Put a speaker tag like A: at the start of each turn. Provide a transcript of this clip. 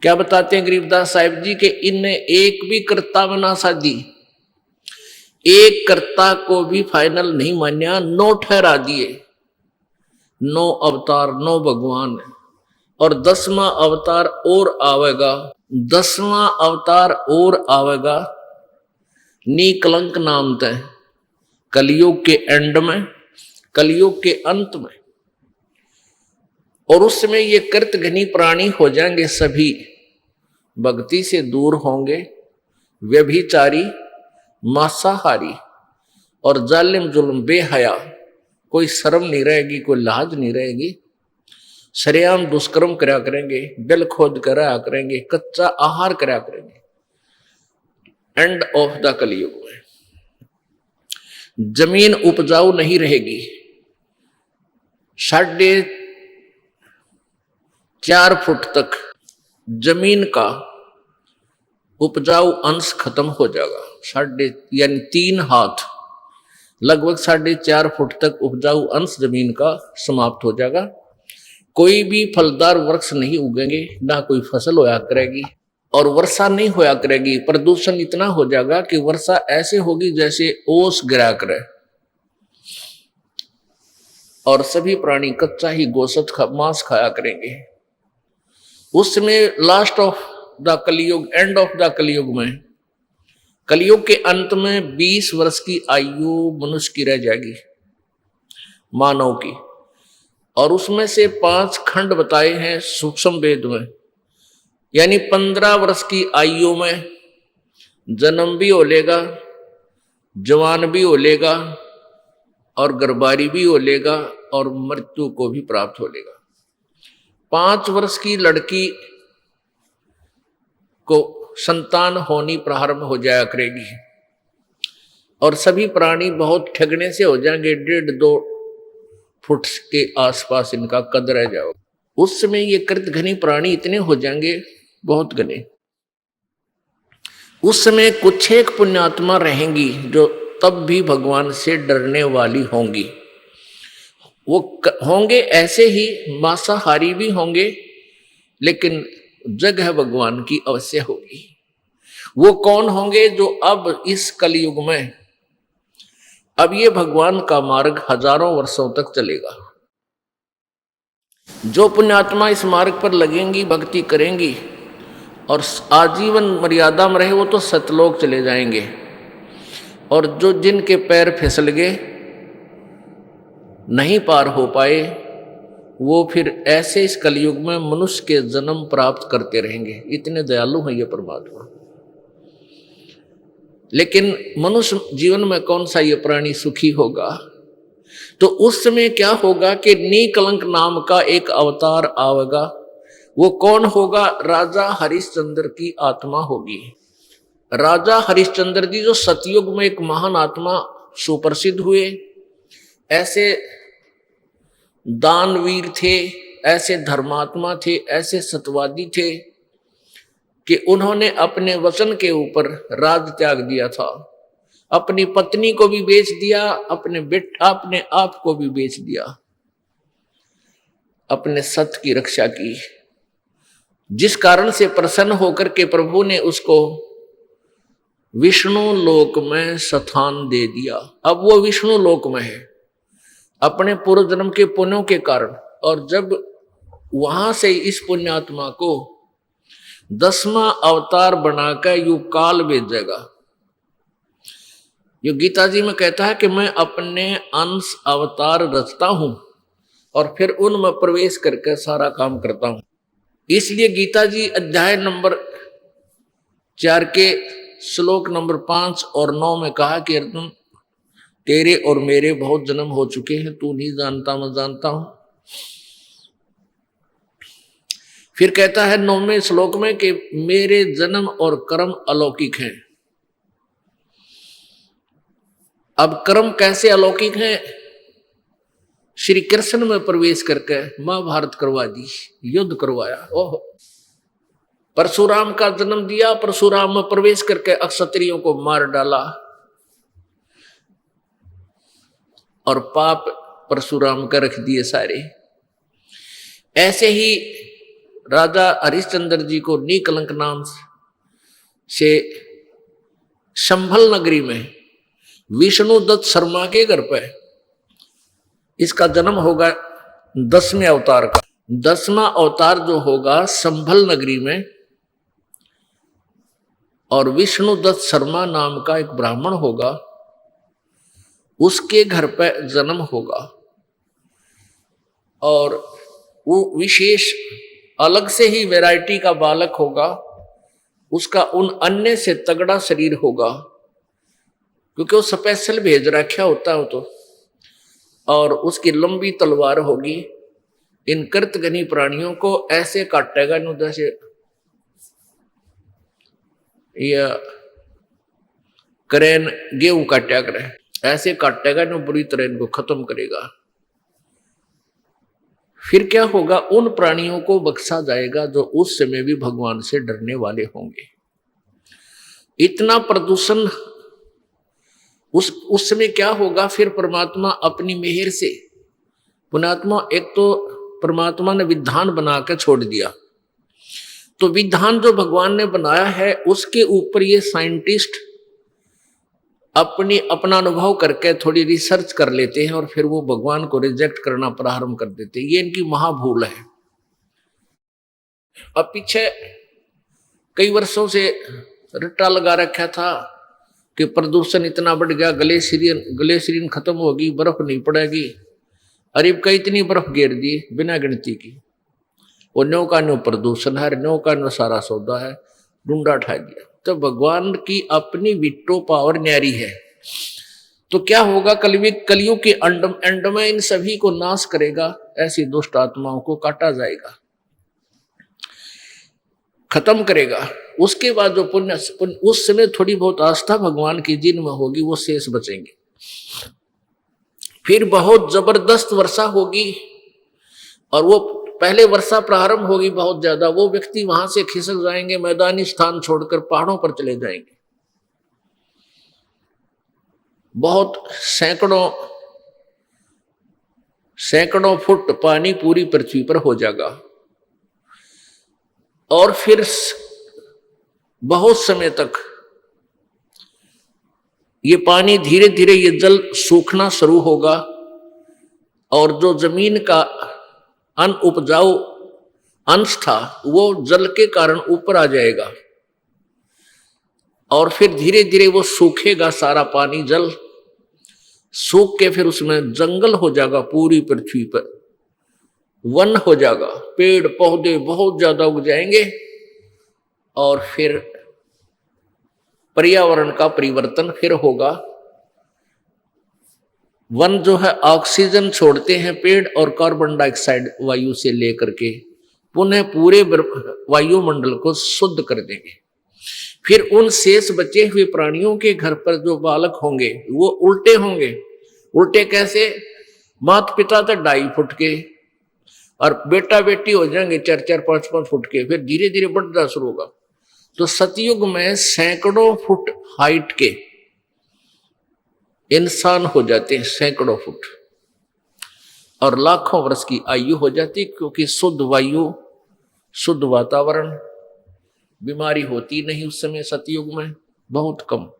A: क्या बताते हैं गरीबदास साहिब जी के इनने एक भी कर्ता में ना साधी, एक कर्ता को भी फाइनल नहीं मान्या, 9 ठहरा दिए, 9 अवतार 9 भगवान, और 10वां अवतार और आवेगा, 10वां अवतार और आवेगा निकलंक नाम तय, कलयुग के एंड में, कलयुग के अंत में। और उस समय ये कृतघ्नी प्राणी हो जाएंगे, सभी भक्ति से दूर होंगे, व्यभिचारी, मांसाहारी और जालिम जुल्म बेहया, कोई शर्म नहीं रहेगी, कोई लाज नहीं रहेगी, सरेआम दुष्कर्म करा करेंगे, बिल खोद करा करेंगे, कच्चा आहार करा करेंगे। एंड ऑफ द कलयुग में जमीन उपजाऊ नहीं रहेगी, 4.5 फुट तक जमीन का उपजाऊ अंश खत्म हो जाएगा, यानी 3 हाथ, लगभग 4.5 फुट तक उपजाऊ अंश जमीन का समाप्त हो जाएगा। कोई भी फलदार वृक्ष नहीं उगेंगे, ना कोई फसल होया करेगी, और वर्षा नहीं होया करेगी। प्रदूषण इतना हो जाएगा कि वर्षा ऐसे होगी जैसे ओस गिरा करे, और सभी प्राणी कच्चा ही गोश्त मांस खाया करेंगे। उसमें लास्ट ऑफ द कलयुग, एंड ऑफ द कलयुग में, कलयुग के अंत में 20 वर्ष की आयु मनुष्य की रह जाएगी, मानव की। और उसमें से 5 खंड बताए हैं सूक्ष्म वेद में, यानी 15 वर्ष की आयु में जन्म भी हो लेगा, जवान भी हो लेगा, और गर्भारी भी हो लेगा, और मृत्यु को भी प्राप्त हो लेगा। 5 वर्ष की लड़की को संतान होनी प्रारंभ हो जाया करेगी, और सभी प्राणी बहुत ठगने से हो जाएंगे, 1.5-2 फुट के आसपास इनका कद रह जाओ। उस समय ये कृतघ्नी प्राणी इतने हो जाएंगे, बहुत घने। उस समय कुछ एक पुण्यात्मा रहेंगी जो तब भी भगवान से डरने वाली होंगी। वो होंगे ऐसे ही मांसाहारी भी होंगे, लेकिन जगह भगवान की अवश्य होगी। वो कौन होंगे? जो अब इस कलयुग में, अब ये भगवान का मार्ग हजारों वर्षों तक चलेगा। जो पुण्यात्मा इस मार्ग पर लगेंगी, भक्ति करेंगी और आजीवन मर्यादा में रहे, वो तो सतलोक चले जाएंगे। और जो जिनके पैर फिसल गए, नहीं पार हो पाए, वो फिर ऐसे इस कलयुग में मनुष्य के जन्म प्राप्त करते रहेंगे। इतने दयालु हैं ये परमात्मा। लेकिन मनुष्य जीवन में कौन सा ये प्राणी सुखी होगा? तो उस समय क्या होगा कि निकलंक नाम का एक अवतार आवेगा। वो कौन होगा? राजा हरिश्चंद्र की आत्मा होगी। राजा हरिश्चंद्र जी जो सतयुग में एक महान आत्मा सुप्रसिद्ध हुए, ऐसे दानवीर थे, ऐसे धर्मात्मा थे, ऐसे सत्यवादी थे कि उन्होंने अपने वचन के ऊपर राज त्याग दिया था। अपनी पत्नी को भी बेच दिया, अपने आप को भी बेच दिया, अपने सत्य की रक्षा की। जिस कारण से प्रसन्न होकर के प्रभु ने उसको विष्णु लोक में स्थान दे दिया। अब वो विष्णु लोक में है अपने पूर्व जन्म के पुण्यों के कारण। और जब वहां से इस पुण्यात्मा को 10वां अवतार बनाकर यू काल भेजेगा। यो गीता जी में कहता है कि मैं अपने अंश अवतार रचता हूं और फिर उनमें प्रवेश करके सारा काम करता हूं। इसलिए गीता जी अध्याय नंबर 4 के श्लोक नंबर 5 और 9 में कहा कि अर्जुन, तेरे और मेरे बहुत जन्म हो चुके हैं, तू नहीं जानता, मैं जानता हूं। फिर कहता है 9वें श्लोक में कि मेरे जन्म और कर्म अलौकिक हैं। अब कर्म कैसे अलौकिक हैं? श्री कृष्ण में प्रवेश करके महाभारत करवा दी, युद्ध करवाया। ओह, परशुराम का जन्म दिया, परशुराम में प्रवेश करके अक्षत्रियों को मार डाला और पाप परशुराम का रख दिए सारे। ऐसे ही राजा हरिश्चंद्र जी को निकलंक नाम से संभल नगरी में विष्णुदत्त शर्मा के घर पर इसका जन्म होगा 10वें अवतार का। 10वां अवतार जो होगा संभल नगरी में, और विष्णुदत्त शर्मा नाम का एक ब्राह्मण होगा, उसके घर पर जन्म होगा। और वो विशेष अलग से ही वैरायटी का बालक होगा, उसका उन अन्य से तगड़ा शरीर होगा, क्योंकि वो स्पेशल भेज रखा होता है तो। और उसकी लंबी तलवार होगी। इन कृतघ्नी प्राणियों को ऐसे काटेगा नु जैसे या करेन गेहूं काटा करे, ऐसे काटेगा नु बुरी तरह इनको खत्म करेगा। फिर क्या होगा, उन प्राणियों को बख्शा जाएगा जो उस समय भी भगवान से डरने वाले होंगे। इतना प्रदूषण उस समय क्या होगा, फिर परमात्मा अपनी मेहर से, पुण्यात्मा एक तो परमात्मा ने विधान बना के छोड़ दिया, तो विधान जो भगवान ने बनाया है उसके ऊपर ये साइंटिस्ट अपना अनुभव करके थोड़ी रिसर्च कर लेते हैं और फिर वो भगवान को रिजेक्ट करना प्रारंभ कर देते हैं। ये इनकी महाभूल है। अब पीछे कई वर्षों से रट्टा लगा रखा था कि प्रदूषण इतना बढ़ गया, ग्लेशियन खत्म होगी, बर्फ नहीं पड़ेगी। अरे कई इतनी बर्फ गिर दी बिना गिनती की, वो न्यो का न्यो प्रदूषण है, न्यो का न्यो सारा सौदा है, डूंडा ठा दिया। तो भगवान की अपनी विट्टो पावर न्यारी है। तो क्या होगा, कलयुग के एंड में इन सभी को नाश करेगा, ऐसी दुष्ट आत्माओं को काटा जाएगा, खत्म करेगा। उसके बाद जो पुण्य उस समय थोड़ी बहुत आस्था भगवान की जिनमें होगी वो शेष बचेंगे। फिर बहुत जबरदस्त वर्षा होगी, और वो पहले वर्षा प्रारंभ होगी बहुत ज्यादा, वो व्यक्ति वहां से खिसक जाएंगे, मैदानी स्थान छोड़कर पहाड़ों पर चले जाएंगे। बहुत सैकड़ों फुट पानी पूरी पृथ्वी पर हो जाएगा। और फिर बहुत समय तक ये पानी धीरे धीरे ये जल सूखना शुरू होगा, और जो जमीन का अनउपजाऊ अंश था वो जल के कारण ऊपर आ जाएगा, और फिर धीरे धीरे वो सूखेगा, सारा पानी जल सूख के फिर उसमें जंगल हो जाएगा, पूरी पृथ्वी पर वन हो जाएगा, पेड़ पौधे बहुत ज्यादा उग जाएंगे, और फिर पर्यावरण का परिवर्तन फिर होगा। वन जो है ऑक्सीजन छोड़ते हैं पेड़, और कार्बन डाइऑक्साइड वायु से लेकर के पुनः पूरे वायुमंडल को शुद्ध कर देंगे। फिर उन शेष बचे हुए प्राणियों के घर पर जो बालक होंगे वो उल्टे होंगे। उल्टे कैसे, माता पिता तो 2.5 फुट के, और बेटा बेटी हो जाएंगे 4-4, 5-5 फुट के, फिर धीरे धीरे बढ़ना शुरू होगा। तो सतयुग में सैकड़ों फुट हाइट के इंसान हो जाते हैं, सैकड़ों फुट, और लाखों वर्ष की आयु हो जाती, क्योंकि शुद्ध वायु, शुद्ध वातावरण, बीमारी होती नहीं उस समय सतयुग में, बहुत कम।